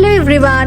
Hello everyone,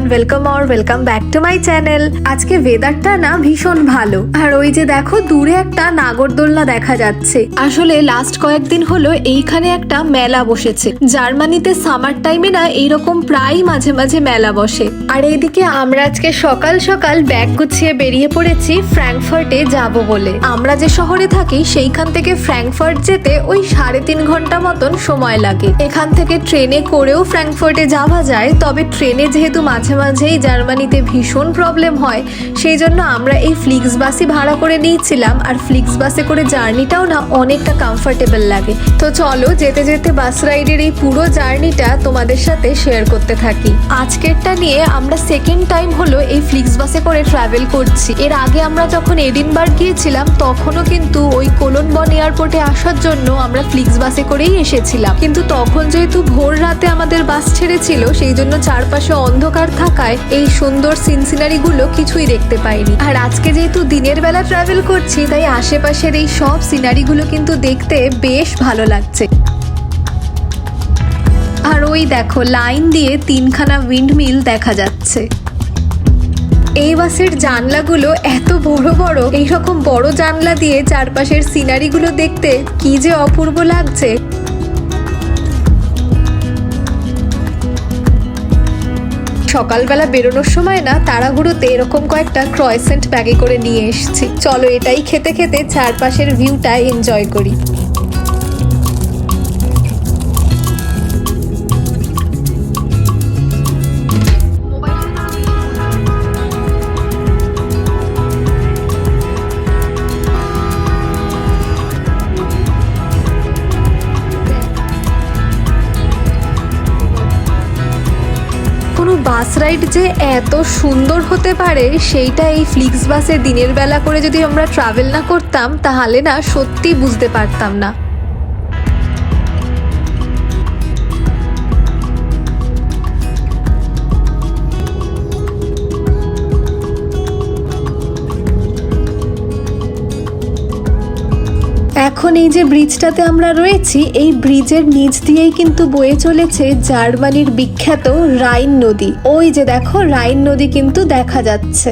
welcome back to my channel. আজকে ওয়েদারটা না ভীষণ ভালো, আর ওই যে দেখো দূরে একটা নাগরদোলনা দেখা যাচ্ছে। আসলে লাস্ট কয়েকদিন হলো এইখানে একটা মেলা বসেছে। জার্মানিতে সামার টাইমে না এইরকম প্রায় মাঝে মাঝে মেলা বসে। আর এইদিকে আমরা আজকে সকাল সকাল ব্যাগ গুছিয়ে বেরিয়ে পড়েছি ফ্র্যাঙ্কফার্টে যাব বলে। আমরা যে শহরে থাকি সেইখান থেকে ফ্র্যাঙ্কফার্ট যেতে ওই 3.5 ঘন্টা মতন সময় লাগে। এখান থেকে ট্রেনে করেও ফ্র্যাঙ্কফার্টে যাওয়া যায়, তবে ট্রেনে যেহেতু মাঝে মাঝেই জার্মানিতে ভীষণ প্রবলেম হয়, সেই জন্য আমরা এই ফ্লিক্স বাসই ভাড়া করে নিয়েছিলাম। আর ফ্লিক্স বাসে করে জার্নিটাও না অনেকটা কমফোর্টেবল লাগে। তো চলো যেতে যেতে বাস রাইডের এই পুরো জার্নিটা তোমাদের সাথে শেয়ার করতে থাকি। আজকেরটা নিয়ে আমরা সেকেন্ড টাইম হলো এই ফ্লিক্স বাসে করে ট্রাভেল করছি। এর আগে আমরা যখন এডিনবার্গ গিয়েছিলাম তখনও কিন্তু ওই কোলন বন এয়ারপোর্টে আসার জন্য আমরা ফ্লিক্স বাসে করেই এসেছিলাম, কিন্তু তখন যেহেতু ভোর রাতে আমাদের বাস ছেড়েছিল সেই জন্য চারপাশে অন্ধকার থাকায় এই সুন্দর সিনসিনারি গুলো কিছুই দেখতে পাইনি। আর আজকে যেহেতু দিনের বেলা ট্রাভেল করছি তাই আশেপাশের এই সব সিনারি গুলো কিন্তু দেখতে বেশ ভালো লাগছে। আর ওই দেখো লাইন দিয়ে 3খানা উইন্ডমিল দেখা যাচ্ছে। এই বাসের জানলাগুলো এত বড় বড়, এইরকম বড় জানলা দিয়ে চারপাশের সিনারি গুলো দেখতে কি যে অপূর্ব লাগছে। সকালবেলা বেরোনোর সময় না তাড়াহুড়োতে এরকম কয়েকটা ক্রয়েসেন্ট ব্যাগে করে নিয়ে এসেছি। চলো এটাই খেতে খেতে চারপাশের ভিউটা এনজয় করি। কোনো বাস রাইড যে এত সুন্দর হতে পারে সেইটা এই ফ্লিক্স বাসে দিনের বেলা করে যদি আমরা ট্রাভেল না করতাম তাহলে না সত্যি বুঝতে পারতাম না। এখন এই যে ব্রিজটাতে আমরা রয়েছি, এই ব্রিজের নিচ দিয়েই কিন্তু বয়ে চলেছে জার্মানির বিখ্যাত রাইন নদী। ওই যে দেখো রাইন নদী কিন্তু দেখা যাচ্ছে।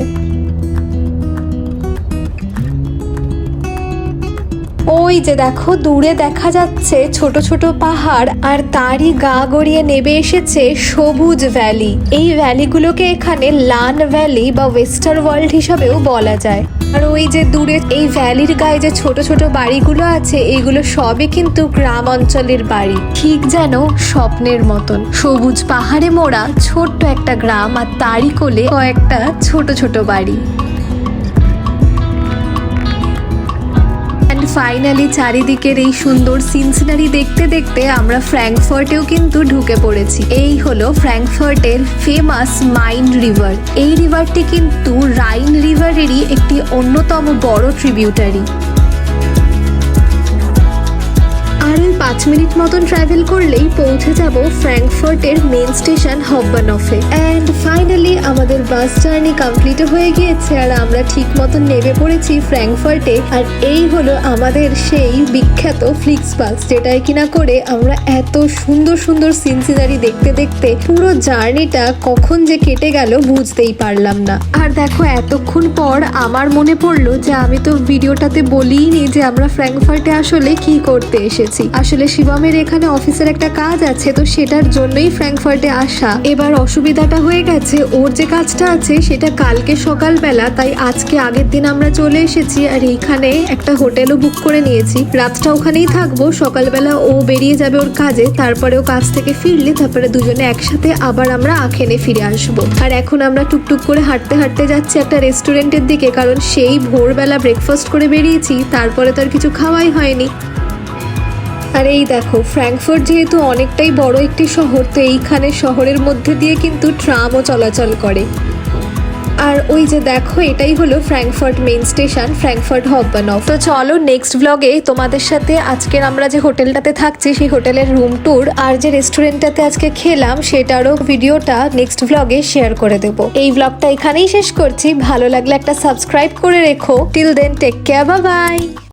ওই যে দেখো দূরে দেখা যাচ্ছে ছোট ছোট পাহাড়, আর তারই গা গড়িয়ে নেমে এসেছে সবুজ ভ্যালি। এই ভ্যালিগুলোকে এখানে লান ভ্যালি বা ওয়েস্টার ওয়ার্ল্ড হিসাবেও বলা যায়। আর ওই যে দূরে এই ভ্যালির গায়ে যে ছোট ছোট বাড়িগুলো আছে এইগুলো সবই কিন্তু গ্রাম অঞ্চলের বাড়ি, ঠিক যেন স্বপ্নের মতন। সবুজ পাহাড়ে মোড়া ছোট্ট একটা গ্রাম, আর তারই কোলে কয়েকটা ছোট ছোট বাড়ি। ফাইনালি চারিদিকের এই সুন্দর সিনসিনারি দেখতে দেখতে আমরা ফ্র্যাঙ্কফার্টেও কিন্তু ঢুকে পড়েছি। এই হলো ফ্র্যাঙ্কফার্টের ফেমাস মাইন রিভার। এই রিভারটি কিন্তু রাইন রিভারেরই একটি অন্যতম বড় ট্রিবিউটারি। আর ওই 5 মিনিট মতন ট্রাভেল করলেই পৌঁছে যাব ফ্র্যাঙ্কফার্টের মেন স্টেশন হাউপবানহফে। অ্যান্ড ফাইনালি আমাদের বাস জার্নি কমপ্লিট হয়ে গিয়েছে, আর আমরা ঠিক মতন নেমে পড়েছি ফ্র্যাঙ্কফার্টে। আর এই হলো আমাদের সেই বিখ্যাত ফ্লিক্স বাস, যেটায় কিনা করে আমরা এত সুন্দর সুন্দর সিনসিনারি দেখতে দেখতে পুরো জার্নিটা কখন যে কেটে গেল বুঝতেই পারলাম না। আর দেখো এতক্ষণ পর আমার মনে পড়লো যে আমি তো ভিডিওটাতে বলিনি যে আমরা ফ্র্যাঙ্কফার্টে আসলে কি করতে এসেছি। আসলে শিবমের এখানে অফিসের একটা কাজ আছে, তো সেটার জন্যই ফ্র্যাঙ্কফার্টে আসা। এবার অসুবিধাটা হয়ে গেছে, ওর যে কাজটা আছে সেটা কালকে সকালবেলা, তাই আজকে আগের দিন আমরা চলে এসেছি। আর এইখানে একটা হোটেলও বুক করে নিয়েছি, রাতটা ওখানেই থাকবো। সকালবেলা ও বেরিয়ে যাবে ওর কাজে, তারপরে ও কাজ থেকে ফিরলে তারপরে দুজনে একসাথে আবার আমরা আখেনে ফিরে আসবো। আর এখন আমরা টুকটুক করে হাঁটতে হাঁটতে যাচ্ছি একটা রেস্টুরেন্টের দিকে, কারণ সেই ভোরবেলা ব্রেকফাস্ট করে বেরিয়েছি, তারপরে তো আর কিছু খাওয়াই হয়নি। আর এই দেখো ফ্র্যাঙ্কফার্ট যেহেতু অনেকটাই বড় একটি শহর, তো এইখানে শহরের মধ্যে দিয়ে কিন্তু ট্রামও চলাচল করে। আর ওই যে দেখো এটাই হলো ফ্র্যাঙ্কফার্ট মেইন স্টেশন, ফ্র্যাঙ্কফার্ট হাউপবানহফ। তো চলো নেক্সট ব্লগে তোমাদের সাথে আজকের আমরা যে হোটেলটাতে থাকছি সেই হোটেলের রুম ট্যুর আর যে রেস্টুরেন্টটাতে আজকে খেলাম সেটারও ভিডিওটা নেক্সট ব্লগে শেয়ার করে দেবো। এই ব্লগটা এখানেই শেষ করছি। ভালো লাগলে একটা সাবস্ক্রাইব করে রেখো। Till then take care, bye by.